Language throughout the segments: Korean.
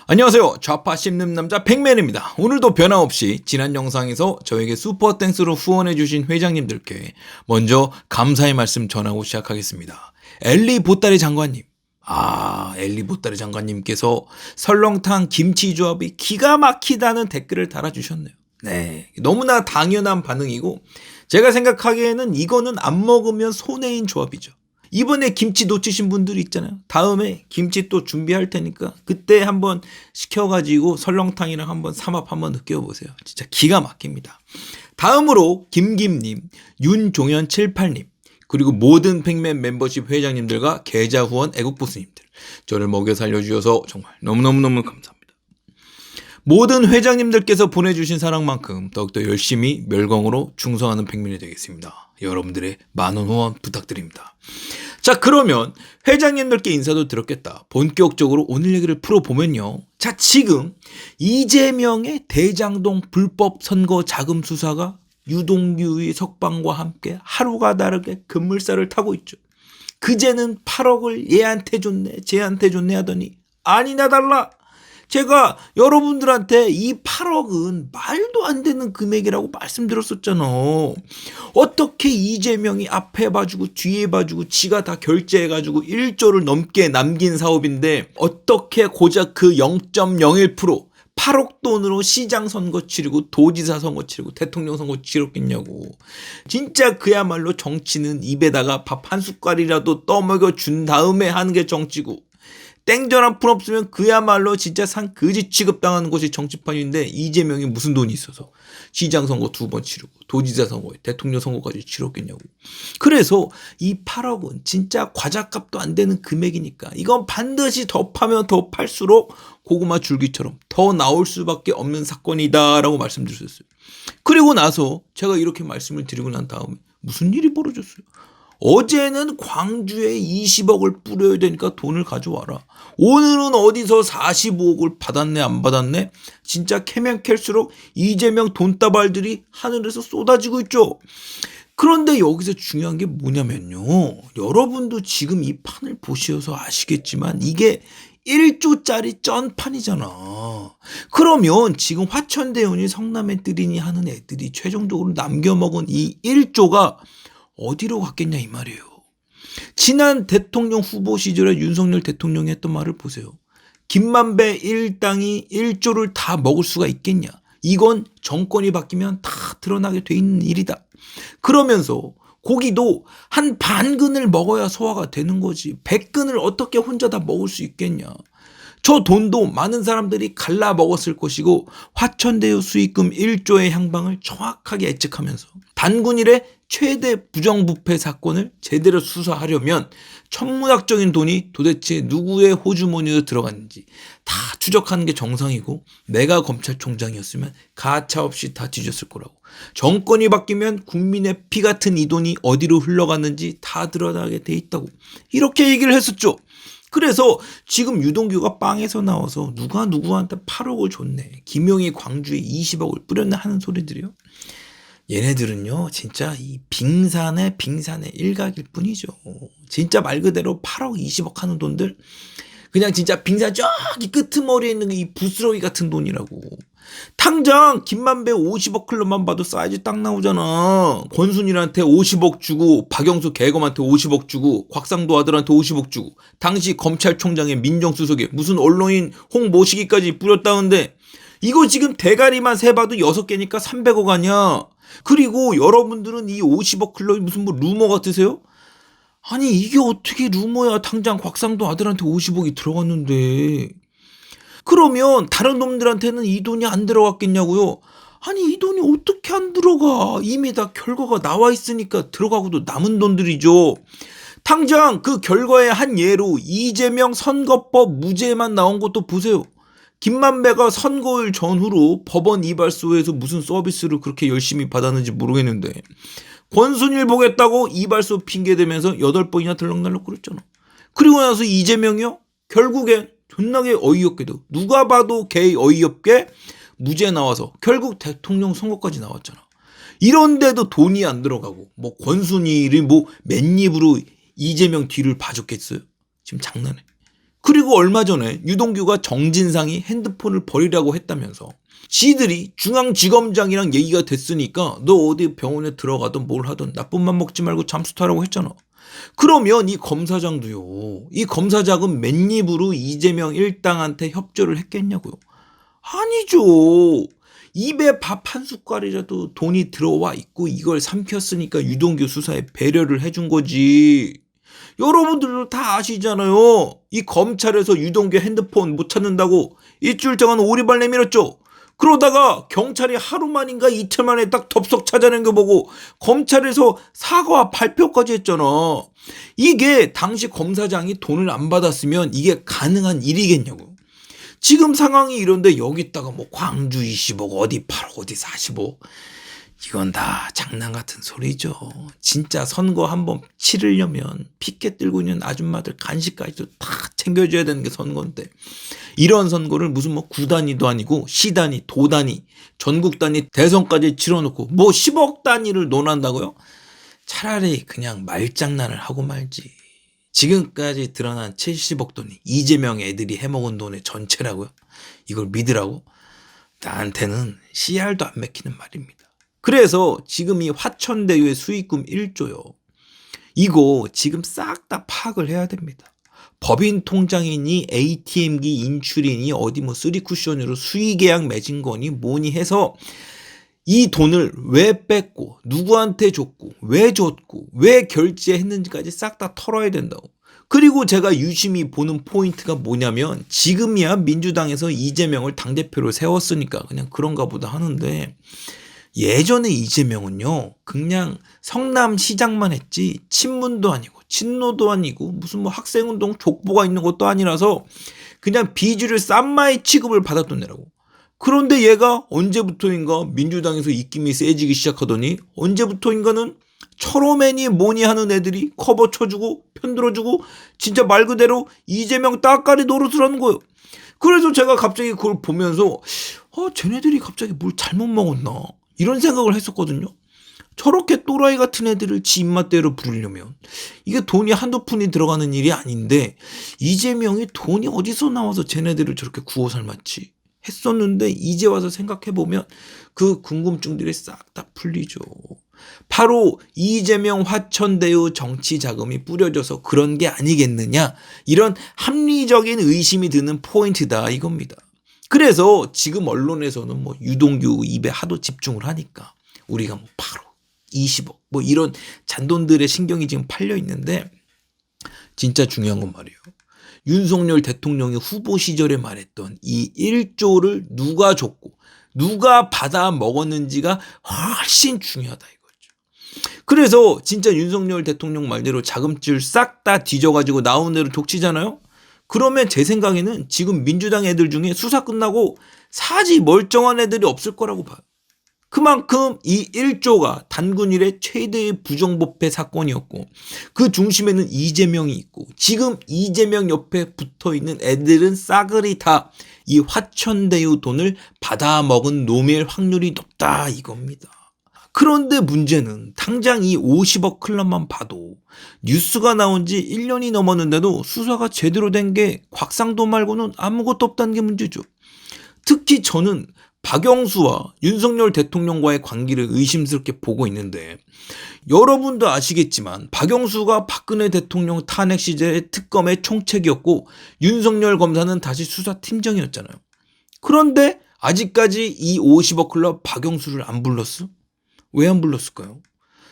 안녕하세요. 좌파 씹는 남자 백맨입니다. 오늘도 변함없이 지난 영상에서 저에게 슈퍼땡스로 후원해주신 회장님들께 먼저 감사의 말씀 전하고 시작하겠습니다. 엘리 보따리 장관님. 엘리 보따리 장관님께서 설렁탕 김치 조합이 기가 막히다는 댓글을 달아주셨네요. 네, 너무나 당연한 반응이고 제가 생각하기에는 이거는 안 먹으면 손해인 조합이죠. 이번에 김치 놓치신 분들이 있잖아요. 다음에 김치 또 준비할 테니까 그때 한번 시켜가지고 설렁탕이랑 한번 삼합 한번 느껴보세요. 진짜 기가 막힙니다. 다음으로 김김님, 윤종현78님, 그리고 모든 팩맨 멤버십 회장님들과 계좌 후원 애국보스님들, 저를 먹여 살려주셔서 정말 너무너무 감사합니다. 모든 회장님들께서 보내주신 사랑만큼 더욱더 열심히 멸공으로 충성하는 팩맨이 되겠습니다. 여러분들의 많은 후원 부탁드립니다. 자, 그러면 회장님들께 인사도 드렸겠다. 본격적으로 오늘 얘기를 풀어보면요. 자, 지금 이재명의 대장동 불법 선거 자금 수사가 유동규의 석방과 함께 하루가 다르게 급물살을 타고 있죠. 그제는 8억을 얘한테 줬네, 쟤한테 줬네 하더니 아니나 달라. 제가 여러분들한테 이 8억은 말도 안 되는 금액이라고 말씀드렸었잖아. 어떻게 이재명이 앞에 봐주고 뒤에 봐주고 지가 다 결제해가지고 1조를 넘게 남긴 사업인데 어떻게 고작 그 0.01% 8억 돈으로 시장 선거 치르고 도지사 선거 치르고 대통령 선거 치렀겠냐고. 진짜 그야말로 정치는 입에다가 밥 한 숟갈이라도 떠먹여 준 다음에 하는 게 정치고, 땡전 한 푼 없으면 그야말로 진짜 산 거지 취급당하는 것이 정치판인데 이재명이 무슨 돈이 있어서 시장 선거 2번 치르고 도지사 선거, 대통령 선거까지 치렀겠냐고. 그래서 이 8억은 진짜 과자값도 안 되는 금액이니까 이건 반드시 더 파면 더 팔수록 고구마 줄기처럼 더 나올 수밖에 없는 사건이다라고 말씀드렸어요. 그리고 나서 제가 이렇게 말씀을 드리고 난 다음에 무슨 일이 벌어졌어요. 어제는 광주에 20억을 뿌려야 되니까 돈을 가져와라. 오늘은 어디서 45억을 받았네 안 받았네. 진짜 캐면 캘수록 이재명 돈다발들이 하늘에서 쏟아지고 있죠. 그런데 여기서 중요한 게 뭐냐면요. 여러분도 지금 이 판을 보셔서 아시겠지만 이게 1조짜리 쩐판이잖아. 그러면 지금 화천대유니 성남에 뜨리니 하는 애들이 최종적으로 남겨먹은 이 1조가 어디로 갔겠냐 이 말이에요. 지난 대통령 후보 시절에 윤석열 대통령이 했던 말을 보세요. 김만배 일당이 1조를 다 먹을 수가 있겠냐. 이건 정권이 바뀌면 다 드러나게 돼 있는 일이다. 그러면서 고기도 한 반근을 먹어야 소화가 되는 거지 100근을 어떻게 혼자 다 먹을 수 있겠냐. 저 돈도 많은 사람들이 갈라 먹었을 것이고 화천대유 수익금 1조의 향방을 정확하게 예측하면서 단군일의 최대 부정부패 사건을 제대로 수사하려면 천문학적인 돈이 도대체 누구의 호주머니에 들어갔는지 다 추적하는 게 정상이고, 내가 검찰총장이었으면 가차없이 다 뒤졌을 거라고. 정권이 바뀌면 국민의 피 같은 이 돈이 어디로 흘러갔는지 다 드러나게 돼 있다고 이렇게 얘기를 했었죠. 그래서 지금 유동규가 빵에서 나와서 누가 누구한테 8억을 줬네, 김용희 광주에 20억을 뿌렸네 하는 소리들이요. 얘네들은요 진짜 이 빙산의 일각일 뿐이죠. 진짜 말 그대로 8억 20억 하는 돈들 그냥 진짜 빙산 저기 끄트머리에 있는 이 부스러기 같은 돈이라고. 당장 김만배 50억 클럽만 봐도 사이즈 딱 나오잖아. 권순일한테 50억 주고 박영수 개검한테 50억 주고 곽상도 아들한테 50억 주고 당시 검찰총장의 민정수석에 무슨 언론인 홍모시기까지 뿌렸다는데 이거 지금 대가리만 세봐도 6개니까 300억 아니야. 그리고 여러분들은 이 50억 클럽이 무슨 뭐 루머 같으세요? 아니 이게 어떻게 루머야. 당장 곽상도 아들한테 50억이 들어갔는데. 그러면 다른 놈들한테는 이 돈이 안 들어갔겠냐고요. 아니 이 돈이 어떻게 안 들어가. 이미 다 결과가 나와 있으니까 들어가고도 남은 돈들이죠. 당장 그 결과의 한 예로 이재명 선거법 무죄만 나온 것도 보세요. 김만배가 선거일 전후로 법원 이발소에서 무슨 서비스를 그렇게 열심히 받았는지 모르겠는데 권순일 보겠다고 이발소 핑계대면서 8번이나 들락날락 그랬잖아. 그리고 나서 이재명이요? 결국엔 존나게 어이없게도 누가 봐도 개 어이없게 무죄 나와서 결국 대통령 선거까지 나왔잖아. 이런데도 돈이 안 들어가고 뭐 권순일이 뭐 맨입으로 이재명 뒤를 봐줬겠어요? 지금 장난해. 그리고 얼마 전에 유동규가 정진상이 핸드폰을 버리라고 했다면서 지들이 중앙지검장이랑 얘기가 됐으니까 너 어디 병원에 들어가든 뭘 하든 나쁜 맘 먹지 말고 잠수 타라고 했잖아. 그러면 이 검사장도요. 이 검사장은 맨입으로 이재명 일당한테 협조를 했겠냐고요. 아니죠. 입에 밥 한 숟갈이라도 돈이 들어와 있고 이걸 삼켰으니까 유동규 수사에 배려를 해준 거지. 여러분들도 다 아시잖아요. 이 검찰에서 유동규 핸드폰 못 찾는다고 일주일 동안 오리발 내밀었죠. 그러다가 경찰이 하루 만인가 이틀 만에 딱 덥석 찾아낸 거 보고 검찰에서 사과와 발표까지 했잖아. 이게 당시 검사장이 돈을 안 받았으면 이게 가능한 일이겠냐고. 지금 상황이 이런데 여기다가 뭐 광주 20억 어디 8억 어디 40억 이건 다 장난 같은 소리죠. 진짜 선거 한번 치르려면 피켓 들고 있는 아줌마들 간식까지도 다 챙겨줘야 되는 게 선거인데 이런 선거를 무슨 뭐 구단위도 아니고 시단위, 도단위, 전국 단위 대선까지 치러놓고 뭐 10억 단위를 논한다고요? 차라리 그냥 말장난을 하고 말지. 지금까지 드러난 70억 돈이 이재명 애들이 해먹은 돈의 전체라고요? 이걸 믿으라고? 나한테는 CR도 안 맥히는 말입니다. 그래서 지금 이 화천대유의 수익금 1조요. 이거 지금 싹 다 파악을 해야 됩니다. 법인 통장이니 ATM기 인출이니 어디 뭐 쓰리쿠션으로 수의계약 맺은 거니 뭐니 해서 이 돈을 왜 뺐고 누구한테 줬고 왜 줬고 왜 결제했는지까지 싹 다 털어야 된다고. 그리고 제가 유심히 보는 포인트가 뭐냐면 지금이야 민주당에서 이재명을 당대표로 세웠으니까 그냥 그런가 보다 하는데 예전에 이재명은요 그냥 성남시장만 했지 친문도 아니고 친노도 아니고 무슨 뭐 학생운동 족보가 있는 것도 아니라서 그냥 비주류 쌈마이 취급을 받았던 애라고. 그런데 얘가 언제부터인가 민주당에서 입김이 세지기 시작하더니 언제부터인가는 철호맨이 뭐니 하는 애들이 커버 쳐주고 편들어주고 진짜 말 그대로 이재명 따까리 노릇을 하는 거예요. 그래서 제가 갑자기 그걸 보면서 쟤네들이 갑자기 뭘 잘못 먹었나 이런 생각을 했었거든요. 저렇게 또라이 같은 애들을 지 입맛대로 부르려면 이게 돈이 한두 푼이 들어가는 일이 아닌데 이재명이 돈이 어디서 나와서 쟤네들을 저렇게 구워 삶았지 했었는데 이제 와서 생각해보면 그 궁금증들이 싹 다 풀리죠. 바로 이재명 화천대유 정치 자금이 뿌려져서 그런 게 아니겠느냐 이런 합리적인 의심이 드는 포인트다 이겁니다. 그래서 지금 언론에서는 뭐 유동규 입에 하도 집중을 하니까 우리가 뭐 8억, 20억 뭐 이런 잔돈들의 신경이 지금 팔려 있는데 진짜 중요한 건 말이에요. 윤석열 대통령이 후보 시절에 말했던 이 1조를 누가 줬고 누가 받아 먹었는지가 훨씬 중요하다 이거죠. 그래서 진짜 윤석열 대통령 말대로 자금줄 싹 다 뒤져가지고 나온 대로 족치잖아요. 그러면 제 생각에는 지금 민주당 애들 중에 수사 끝나고 사지 멀쩡한 애들이 없을 거라고 봐요. 그만큼 이 1조가 단군 이래 최대의 부정부패 사건이었고 그 중심에는 이재명이 있고 지금 이재명 옆에 붙어있는 애들은 싸그리 다 이 화천대유 돈을 받아먹은 놈일 확률이 높다 이겁니다. 그런데 문제는 당장 이 50억 클럽만 봐도 뉴스가 나온 지 1년이 넘었는데도 수사가 제대로 된 게 곽상도 말고는 아무것도 없다는 게 문제죠. 특히 저는 박영수와 윤석열 대통령과의 관계를 의심스럽게 보고 있는데 여러분도 아시겠지만 박영수가 박근혜 대통령 탄핵 시절의 특검의 총책이었고 윤석열 검사는 다시 수사팀장이었잖아요. 그런데 아직까지 이 50억 클럽 박영수를 안 불렀어? 왜 안 불렀을까요?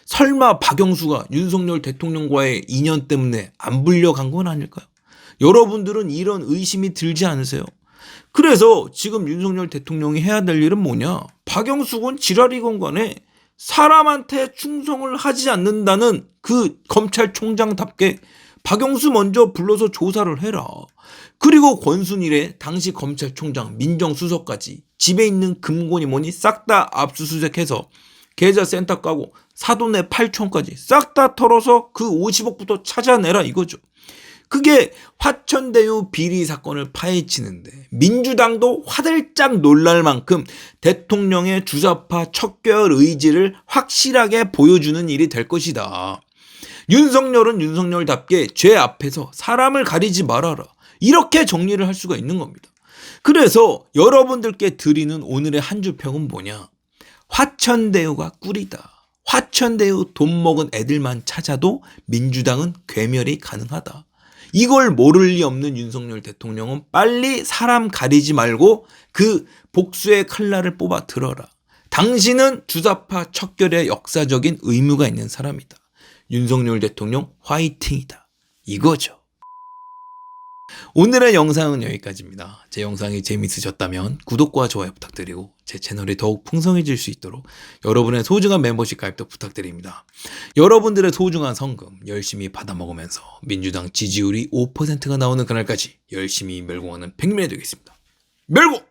설마 박영수가 윤석열 대통령과의 인연 때문에 안 불려간 건 아닐까요? 여러분들은 이런 의심이 들지 않으세요? 그래서 지금 윤석열 대통령이 해야 될 일은 뭐냐? 박영수건 지랄이건 간에 사람한테 충성을 하지 않는다는 그 검찰총장답게 박영수 먼저 불러서 조사를 해라. 그리고 권순일의 당시 검찰총장 민정수석까지 집에 있는 금고니 뭐니 싹 다 압수수색해서 계좌센터 까고 사돈의 8촌까지 싹 다 털어서 그 50억부터 찾아내라 이거죠. 그게 화천대유 비리 사건을 파헤치는데 민주당도 화들짝 놀랄 만큼 대통령의 주사파 척결 의지를 확실하게 보여주는 일이 될 것이다. 윤석열은 윤석열답게 죄 앞에서 사람을 가리지 말아라. 이렇게 정리를 할 수가 있는 겁니다. 그래서 여러분들께 드리는 오늘의 한 줄평은 뭐냐? 화천대유가 꿀이다. 화천대유 돈 먹은 애들만 찾아도 민주당은 괴멸이 가능하다. 이걸 모를 리 없는 윤석열 대통령은 빨리 사람 가리지 말고 그 복수의 칼날을 뽑아 들어라. 당신은 주사파 척결의 역사적인 의무가 있는 사람이다. 윤석열 대통령 화이팅이다. 이거죠. 오늘의 영상은 여기까지입니다. 제 영상이 재밌으셨다면 구독과 좋아요 부탁드리고 제 채널이 더욱 풍성해질 수 있도록 여러분의 소중한 멤버십 가입도 부탁드립니다. 여러분들의 소중한 성금 열심히 받아먹으면서 민주당 지지율이 5%가 나오는 그날까지 열심히 멸공하는 백맨이 되겠습니다. 멸공!